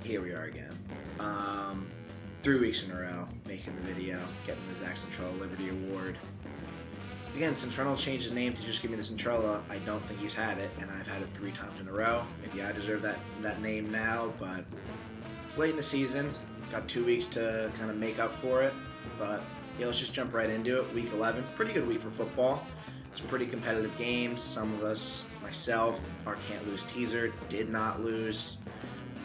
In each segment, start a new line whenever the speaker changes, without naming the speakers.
here we are again. 3 weeks in a row, making the video, getting the Zach Centrella Liberty Award. Again, since Reynolds changed his name to just give me the Centrella, I don't think he's had it, and I've had it 3 times in a row. Maybe I deserve that name now, but it's late in the season. Got 2 weeks to kind of make up for it, but yeah, let's just jump right into it. Week 11, pretty good week for football. Some pretty competitive games. Some of us, myself, our can't lose teaser, did not lose,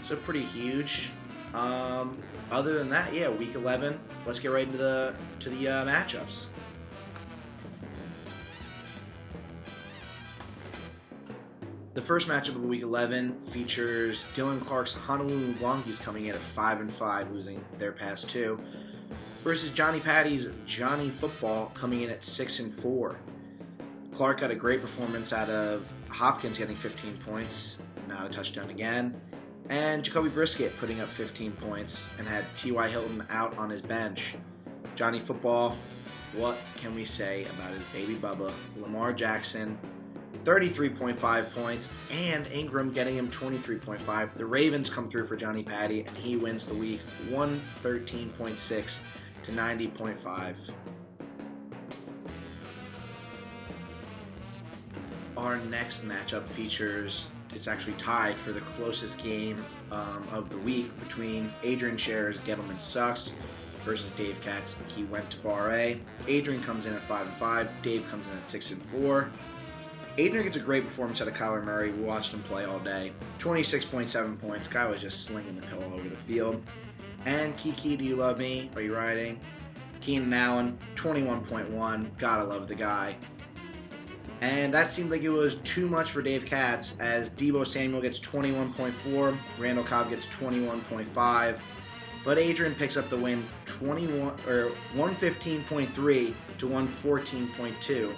so pretty huge. Other than that, yeah, week 11. Let's get right into the matchups. The first matchup of week 11 features Dylan Clark's Honolulu Lonkeys coming in at 5-5, losing their past 2, versus Johnny Patty's Johnny Football coming in at 6-4. Clark got a great performance out of Hopkins getting 15 points, not a touchdown again, and Jacoby Brisket putting up 15 points and had T.Y. Hilton out on his bench. Johnny Football, what can we say about his baby Bubba, Lamar Jackson, 33.5 points, and Ingram getting him 23.5. The Ravens come through for Johnny Patty, and he wins the week 113.6 to 90.5. Our next matchup features, it's actually tied for the closest game of the week between Adrian Scherer's Gettleman Sucks versus Dave Katz. He went to Bar A. Adrian comes in at 5-5. Dave comes in at 6-4. Adrian gets a great performance out of Kyler Murray. We watched him play all day. 26.7 points. Guy was just slinging the pillow over the field. And Kiki, do you love me? Are you riding? Keenan Allen, 21.1. Gotta love the guy. And that seemed like it was too much for Dave Katz, as Deebo Samuel gets 21.4, Randall Cobb gets 21.5, but Adrian picks up the win 115.3 to 114.2,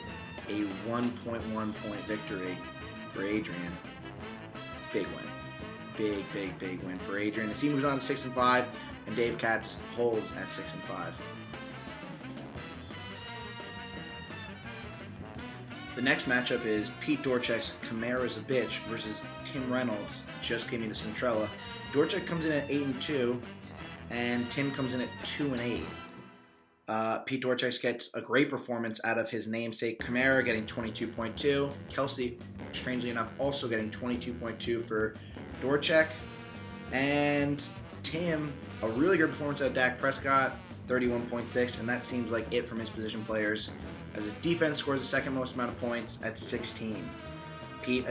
a 1.1 point victory for Adrian. Big win. Big win for Adrian. The team moves on to 6-5, and Dave Katz holds at 6-5. The next matchup is Pete Dorchek's Kamara's a Bitch versus Tim Reynolds. Just gave me the Centrella. Dorchek comes in at 8-2, and Tim comes in at 2-8. Pete Dorchek gets a great performance out of his namesake Kamara, getting 22.2. Kelsey, strangely enough, also getting 22.2 for Dorchek. And Tim, a really good performance out of Dak Prescott, 31.6, and that seems like it from his position players, as his defense scores the second most amount of points at 16. Pete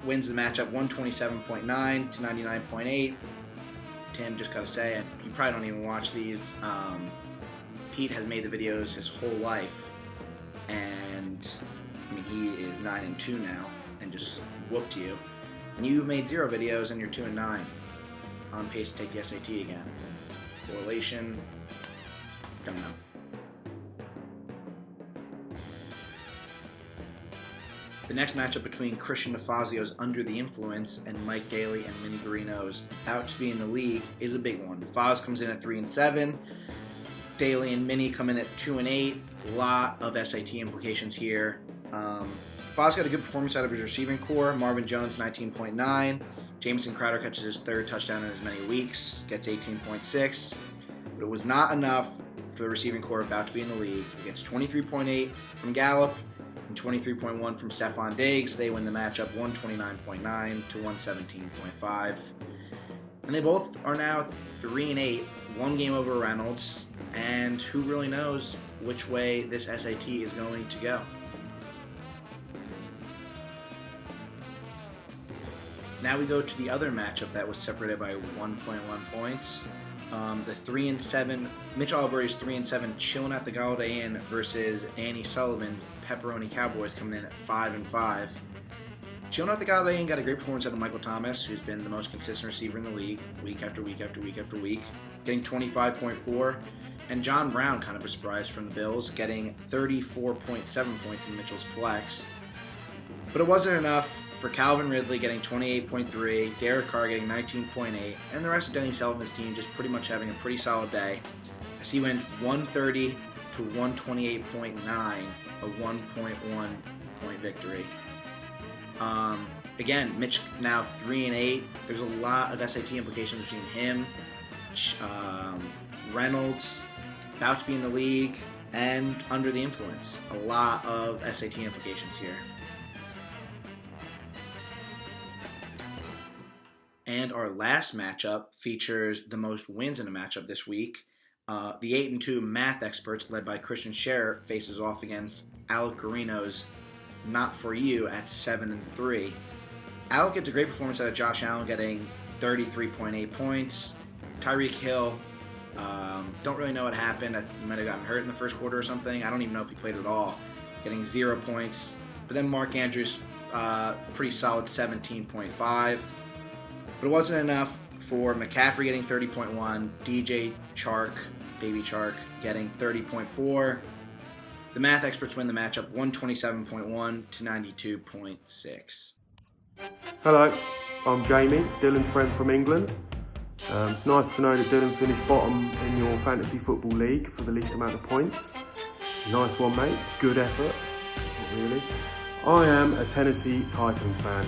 wins the matchup 127.9 to 99.8. Tim, just gotta say, you probably don't even watch these. Pete has made the videos his whole life, and I mean, he is 9-2 now, and just whooped you. And you've made 0 videos, and you're 2-9, on pace to take the SAT again. Correlation coming up. The next matchup between Christian DeFazio's Under the Influence and Mike Daly and Minnie Garino's Out to Be in the League is a big one. Foz comes in at 3-7. Daly and Minnie come in at 2-8. A lot of SAT implications here. Foz got a good performance out of his receiving core. Marvin Jones, 19.9. Jamison Crowder catches his 3rd touchdown in as many weeks, gets 18.6. But it was not enough for the receiving core about to be in the league. He gets 23.8 from Gallup and 23.1 from Stephon Diggs. They win the matchup 129.9 to 117.5. And they both are now 3-8, 1 game over Reynolds, and who really knows which way this SAT is going to go. Now we go to the other matchup that was separated by 1.1 points. The 3-7, Mitch Albrecht's 3-7 chilling at the Galladay Inn versus Danny Sullivan's Pepperoni Cowboys coming in at 5-5. Chilling at the Galladay Inn got a great performance out of Michael Thomas, who's been the most consistent receiver in the league week after week after week after week, getting 25.4. And John Brown, kind of a surprise from the Bills, getting 34.7 points in Mitchell's flex. But it wasn't enough for Calvin Ridley getting 28.3, Derek Carr getting 19.8, and the rest of Danny Sullivan's team just pretty much having a pretty solid day, as he went 130 to 128.9, a 1.1 point victory. again, Mitch now 3-8. There's a lot of SAT implications between him, Reynolds, about to be in the league, and under the influence. A lot of SAT implications here. And our last matchup features the most wins in a matchup this week. The 8-2 math experts, led by Christian Scherer, faces off against Alec Guarino's Not For You at 7-3. Alec gets a great performance out of Josh Allen, getting 33.8 points. Tyreek Hill, don't really know what happened. He might have gotten hurt in the first quarter or something. I don't even know if he played at all. Getting 0 points. But then Mark Andrews, pretty solid 17.5. But it wasn't enough for McCaffrey getting 30.1, DJ Chark, Baby Chark, getting 30.4. The math experts win the matchup 127.1 to 92.6.
Hello, I'm Jamie, Dylan's friend from England. It's nice to know that Dylan finished bottom in your fantasy football league for the least amount of points. Nice one, mate. Good effort. Not really. I am a Tennessee Titans fan.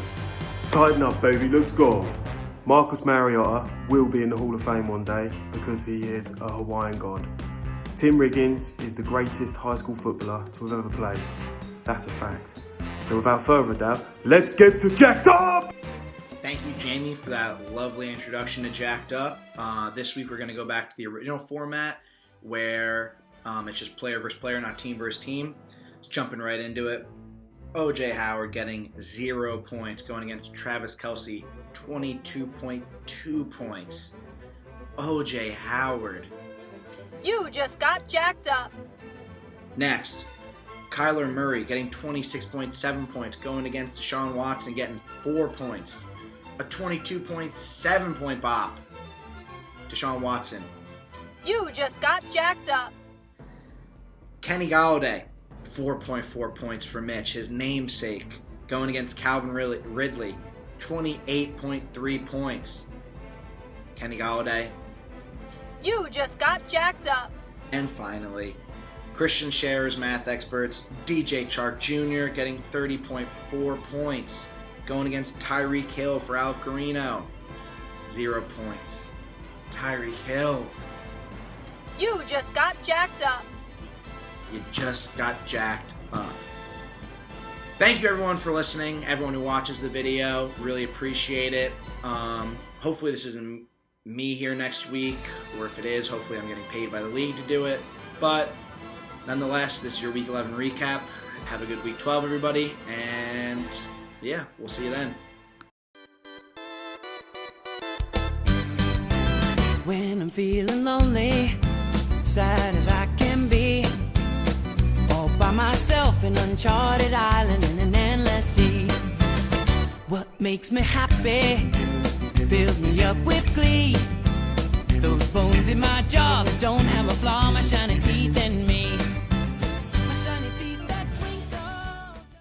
Tighten up, baby. Let's go. Marcus Mariota will be in the Hall of Fame one day because he is a Hawaiian god. Tim Riggins is the greatest high school footballer to have ever played. That's a fact. So without further ado, let's get to Jacked Up!
Thank you, Jamie, for that lovely introduction to Jacked Up. This week we're going to go back to the original format where it's just player versus player, not team versus team. Just jumping right into it. O.J. Howard getting 0 points, going against Travis Kelce, 22.2 points. O.J. Howard.
You just got jacked up.
Next, Kyler Murray getting 26.7 points, going against Deshaun Watson getting 4 points. A 22.7 point bop. Deshaun Watson.
You just got jacked up.
Kenny Golladay, 4.4 points for Mitch, his namesake, going against Calvin Ridley, 28.3 points. Kenny Golladay.
You just got jacked up.
And finally, Christian Scherer's math experts, DJ Chark Jr. getting 30.4 points, going against Tyreek Hill for Alec Guarino, 0 points. Tyreek Hill.
You just got jacked up.
You just got jacked up. Thank you everyone for listening, everyone who watches the video. Really appreciate it. Hopefully this isn't me here next week, or if it is, hopefully I'm getting paid by the league to do it. But nonetheless, this is your Week 11 recap. Have a good Week 12, everybody, and yeah, we'll see you then.
When I'm feeling lonely, sad as I can be, all by myself in an uncharted island in an endless sea. What makes me happy fills me up with glee. Those bones in my jaw that don't have a flaw, my shiny teeth and me.